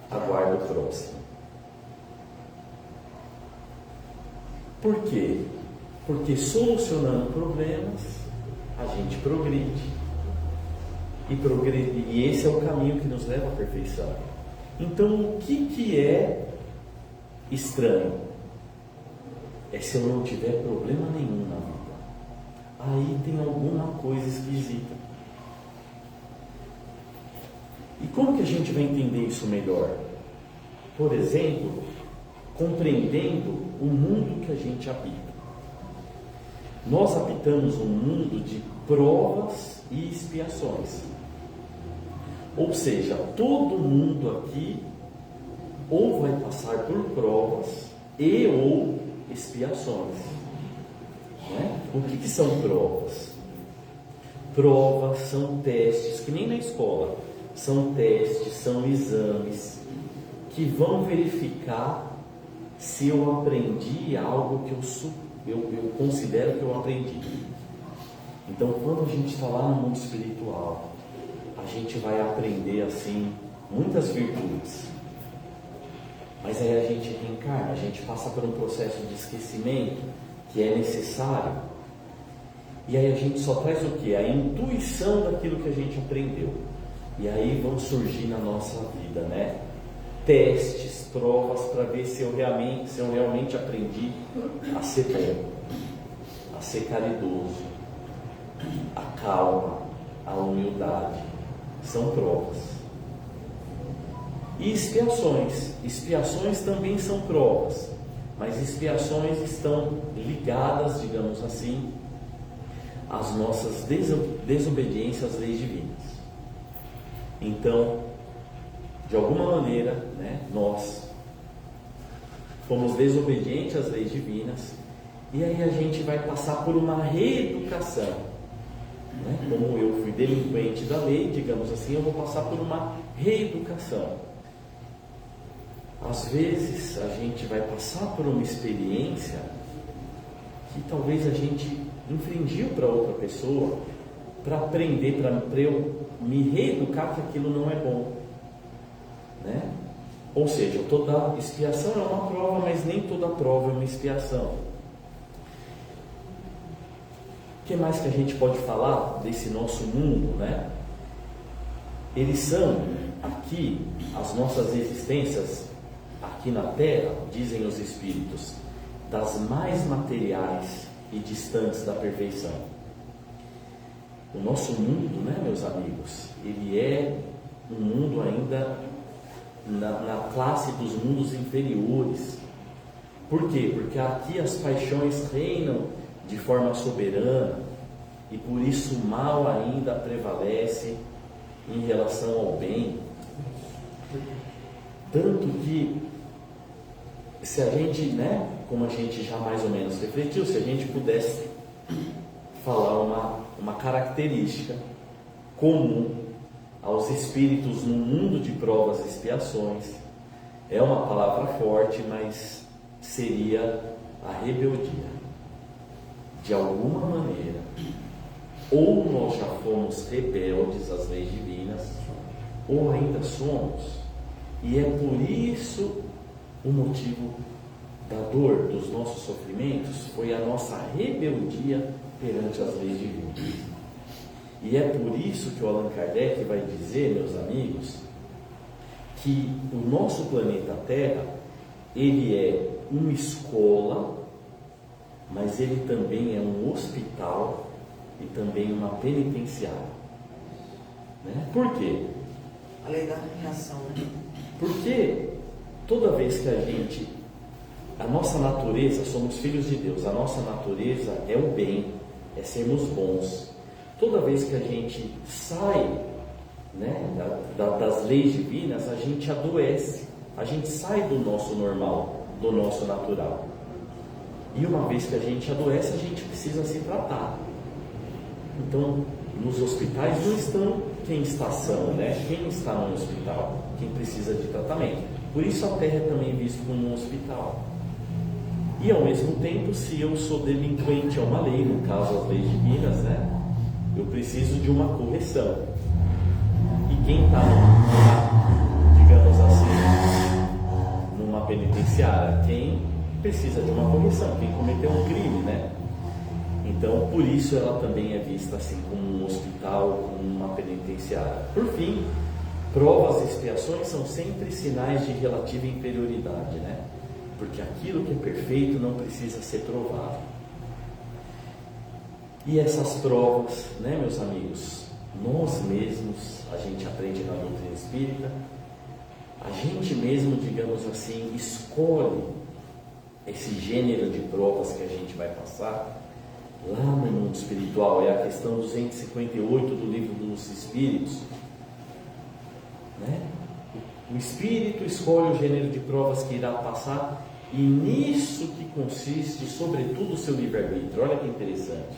aguarde o próximo. Por quê? Porque solucionando problemas, a gente progride. E esse é o caminho que nos leva à perfeição. Então, o que é estranho? É se eu não tiver problema nenhum na vida. Aí tem alguma coisa esquisita. E como que a gente vai entender isso melhor? por exemplo, compreendendo o mundo que a gente habita. Nós habitamos um mundo de provas e expiações. Ou seja, todo mundo aqui ou vai passar por provas e ou expiações. Né? O que são provas? Provas são testes, que nem na escola. São testes, são exames que vão verificar se eu aprendi algo que eu considero que eu aprendi. Então, quando a gente está lá no mundo espiritual, a gente vai aprender assim muitas virtudes. Mas aí a gente reencarna, a gente passa por um processo de esquecimento que é necessário. E aí a gente só traz o quê? A intuição daquilo que a gente aprendeu. E aí vão surgir na nossa vida, né? Testes, provas para ver se eu realmente aprendi a ser bom, a ser caridoso, a calma, a humildade. São provas. E expiações. Expiações também são provas, mas expiações estão ligadas, digamos assim, às nossas desobediências às leis divinas. Então, de alguma maneira, né, nós fomos desobedientes às leis divinas, e aí a gente vai passar por uma reeducação. Né? Como eu fui delinquente da lei, digamos assim, eu vou passar por uma reeducação. Às vezes a gente vai passar por uma experiência que talvez a gente infringiu para outra pessoa, para aprender, para eu me reeducar que aquilo não é bom, né? Ou seja, toda expiação é uma prova, mas nem toda prova é uma expiação. O que mais que a gente pode falar desse nosso mundo, né? Eles são aqui, as nossas existências aqui na Terra, dizem os Espíritos, das mais materiais e distantes da perfeição. O nosso mundo, né, meus amigos, ele é um mundo ainda na classe dos mundos inferiores. Por quê? Porque aqui as paixões reinam de forma soberana e por isso o mal ainda prevalece em relação ao bem. Tanto que, se a gente, né, como a gente já mais ou menos refletiu, se a gente pudesse falar uma característica comum aos espíritos no mundo de provas e expiações, é uma palavra forte, mas seria a rebeldia. De alguma maneira, ou nós já fomos rebeldes às leis divinas, ou ainda somos, e é por isso o motivo da dor, dos nossos sofrimentos, foi a nossa rebeldia perante as leis divinas. E é por isso que o Allan Kardec vai dizer, meus amigos, que o nosso planeta Terra, ele é uma escola, mas ele também é um hospital e também uma penitenciária. Né? Por quê? A lei da reação, né? Porque toda vez que a nossa natureza, somos filhos de Deus, a nossa natureza é o bem, é sermos bons. Toda vez que a gente sai, né, das leis divinas, a gente adoece, a gente sai do nosso normal, do nosso natural. E uma vez que a gente adoece, a gente precisa se tratar. Então, nos hospitais não estão quem está são, né? Quem está no hospital, quem precisa de tratamento. Por isso a Terra é também vista como um hospital. E ao mesmo tempo, se eu sou delinquente a uma lei, no caso as leis divinas, né? Eu preciso de uma correção. E quem está, digamos assim, numa penitenciária, quem precisa de uma correção, quem cometeu um crime, né? Então, por isso ela também é vista assim como um hospital, como uma penitenciária. Por fim, provas e expiações são sempre sinais de relativa inferioridade, né? Porque aquilo que é perfeito não precisa ser provado. E essas provas, né, meus amigos, nós mesmos, a gente aprende na doutrina espírita, A gente mesmo, digamos assim, escolhe esse gênero de provas que a gente vai passar. Lá no mundo espiritual, é a questão 258 do livro dos Espíritos, né? O Espírito escolhe o gênero de provas que irá passar, e nisso que consiste, sobretudo, o seu livre-arbítrio. Olha que interessante.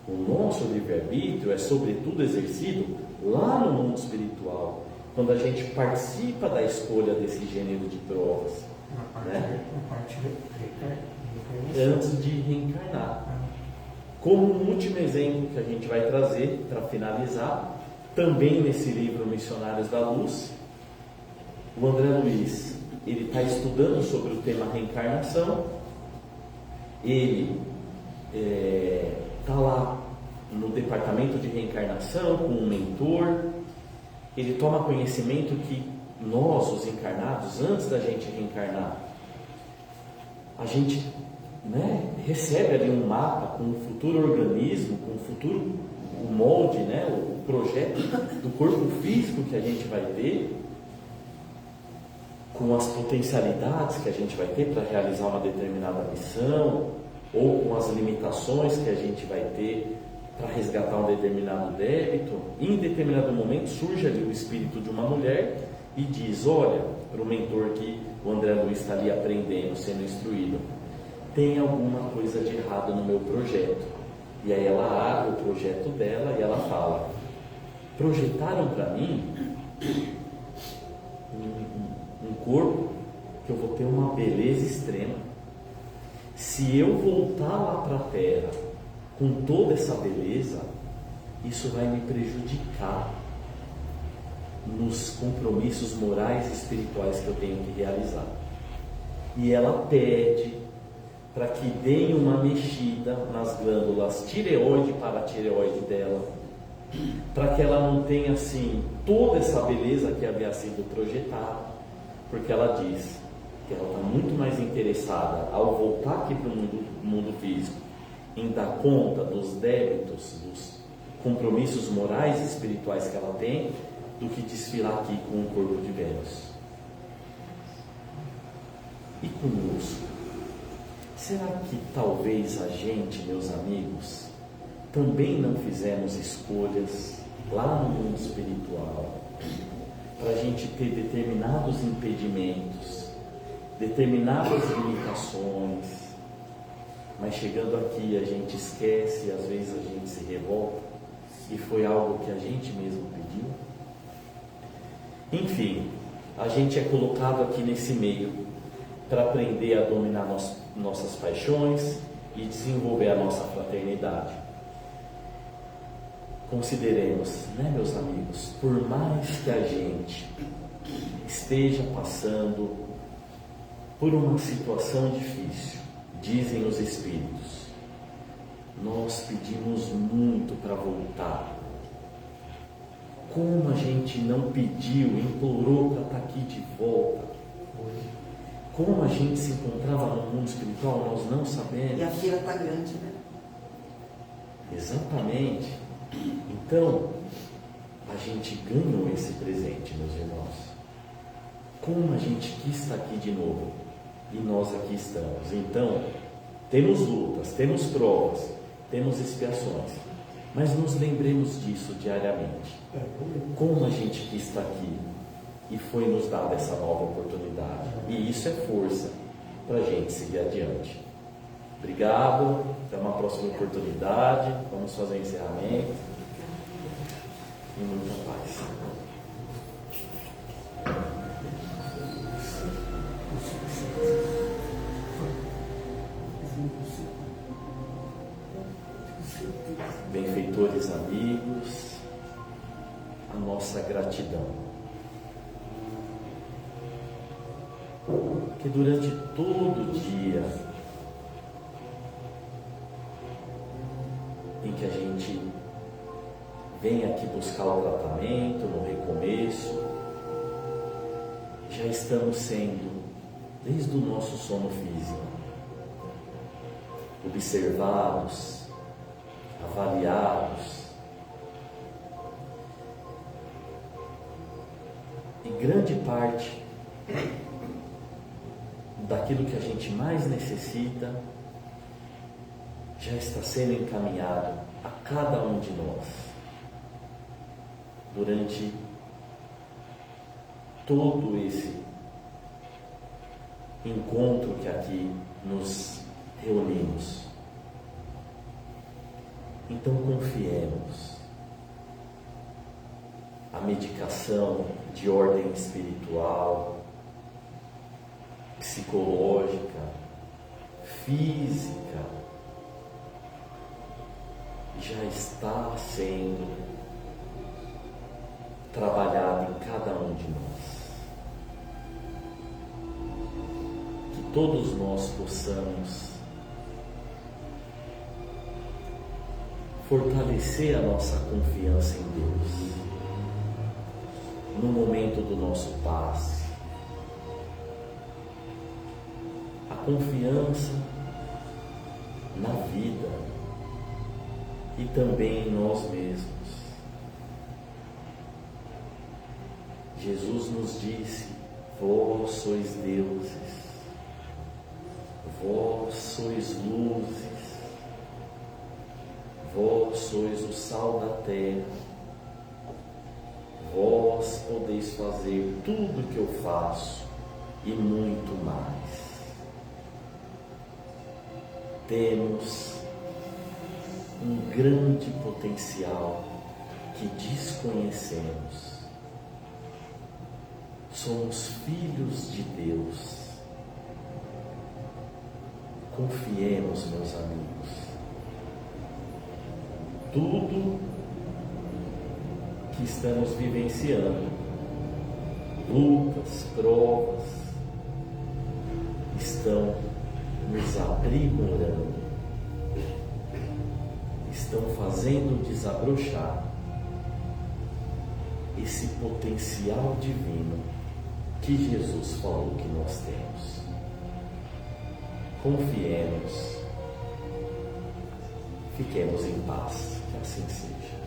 O nosso livre-arbítrio é, sobretudo, exercido lá no mundo espiritual, quando a gente participa da escolha desse gênero de provas, né? Antes de reencarnar. Como um último exemplo que a gente vai trazer para finalizar, também nesse livro Missionários da Luz, o André Luiz, ele está estudando sobre o tema reencarnação. Ele está lá no departamento de reencarnação com um mentor. Ele toma conhecimento que nós, os encarnados, antes da gente reencarnar, a gente, né, recebe ali um mapa com um futuro organismo, com um futuro o molde, né, o projeto do corpo físico que a gente vai ter, com as potencialidades que a gente vai ter para realizar uma determinada missão, ou com as limitações que a gente vai ter para resgatar um determinado débito. Em determinado momento surge ali o espírito de uma mulher e diz: olha, para o mentor que o André Luiz está ali aprendendo, sendo instruído, tem alguma coisa de errado no meu projeto. E aí ela abre o projeto dela e ela fala: projetaram para mim um corpo que eu vou ter uma beleza extrema. Se eu voltar lá para a Terra com toda essa beleza, isso vai me prejudicar nos compromissos morais e espirituais que eu tenho que realizar. E ela pede para que deem uma mexida nas glândulas tireoide e paratireoide dela, para que ela não tenha assim toda essa beleza que havia sido projetada, porque ela diz que ela está muito mais interessada, ao voltar aqui para o mundo físico, em dar conta dos débitos, dos compromissos morais e espirituais que ela tem, do que desfilar aqui com um corpo de Vênus. E conosco? Será que talvez a gente, meus amigos, também não fizemos escolhas lá no mundo espiritual para a gente ter determinados impedimentos, determinadas limitações, mas chegando aqui a gente esquece e às vezes a gente se revolta, e foi algo que a gente mesmo pediu? Enfim, a gente é colocado aqui nesse meio para aprender a dominar nossas paixões e desenvolver a nossa fraternidade. Consideremos, né, meus amigos, por mais que a gente esteja passando por uma situação difícil, dizem os Espíritos, nós pedimos muito para voltar. Como a gente não pediu, implorou para estar aqui de volta. Como a gente se encontrava no mundo espiritual, nós não sabemos. E a fila está grande, né? Exatamente. Então, a gente ganhou esse presente, meus irmãos. Como a gente quis estar aqui de novo, e nós aqui estamos. Então, temos lutas, temos provas, temos expiações, mas nos lembremos disso diariamente. Como a gente quis estar aqui e foi nos dada essa nova oportunidade. E isso é força para a gente seguir adiante. Obrigado, até uma próxima oportunidade. Vamos fazer o encerramento. E muita paz. Benfeitores amigos, a nossa gratidão. Que durante todo o dia em que a gente vem aqui buscar o tratamento, no recomeço, já estamos sendo, desde o nosso sono físico, observados, avaliados, e grande parte daquilo que a gente mais necessita já está sendo encaminhado a cada um de nós durante todo esse encontro que aqui nos reunimos. Então confiemos. A medicação de ordem espiritual, psicológica, física, já está sendo trabalhada em cada um de nós. Que todos nós possamos fortalecer a nossa confiança em Deus no momento do nosso passe, a confiança na vida e também em nós mesmos. Jesus nos disse: vós sois deuses, vós sois luzes, vós sois o sal da terra, vós podeis fazer tudo o que eu faço e muito mais. Temos um grande potencial que desconhecemos. Somos filhos de Deus. Confiemos, meus amigos. Tudo que estamos vivenciando, lutas, provas, estão nos aprimorando, estão fazendo desabrochar esse potencial divino que Jesus falou que nós temos. Confiemos, fiquemos em paz, que assim seja.